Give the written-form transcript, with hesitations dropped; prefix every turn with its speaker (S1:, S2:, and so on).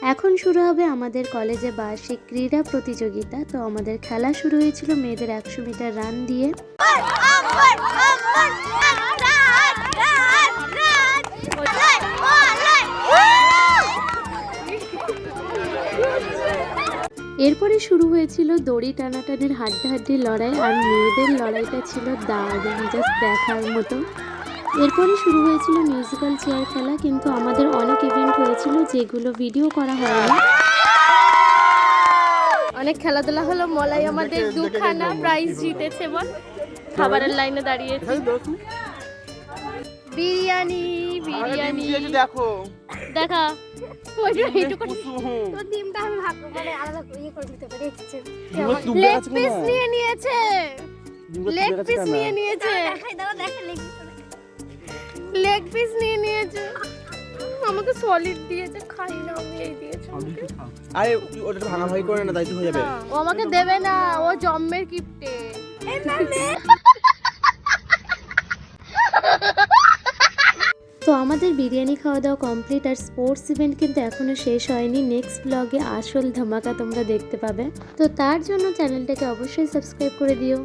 S1: এখন শুরু হবে আমাদের কলেজে বার্ষিক ক্রীড়া প্রতিযোগিতা। তো আমাদের খেলা শুরু হয়েছিল মেয়েদের 100 মিটার রান দিয়ে। এরপরে শুরু হয়েছিল দড়ি টানাটানির হাড্ডাহাড্ডির লড়াই, আর মেয়েদের লড়াইটা ছিল দারুণ, জাস্ট দেখার মতো। এরপরে শুরু হয়েছিল মিউজিক্যাল চেয়ার খেলা, কিন্তু আমাদের অনেক ইভেন্ট হয়েছিল যেগুলো ভিডিও করা হয়নি।
S2: অনেক খেলাধুলা হলো। মলাই আমাদের 2খানা প্রাইজ জিতেছে। বল, খাবারের লাইনে দাঁড়িয়েছে। বিরিয়ানি বিরিয়ানি
S3: দেখো
S2: দেখা
S4: তো ডিমটা আমি ভাগ মানে আলাদা ইয়ে করে দিতে পারি।
S2: লেগ পিস নিয়ে নিয়েছে, লেগ পিস নিয়ে নিয়েছে,
S4: দেখাই দাও, দেখা
S2: লেগ পিস নিয়ে নিয়েছে। আমাকে সলিড দিয়েছে, খাই না আমি। এই দিয়েছে
S3: আরে ওটা ভাঙা ভাই করে না, তাই তো হয়ে যাবে।
S2: ও আমাকে দেবে না, ও জম্মের কিপটে।
S1: তো আমাদের বিরিয়ানি খাওয়া দাওয়া কমপ্লিট, আর স্পোর্টস ইভেন্ট কিন্তু এখনো শেষ হয়নি। নেক্সট ব্লগে আসল ধামাকা তোমরা দেখতে পাবে। তো তার জন্য চ্যানেলটাকে অবশ্যই সাবস্ক্রাইব করে দিও।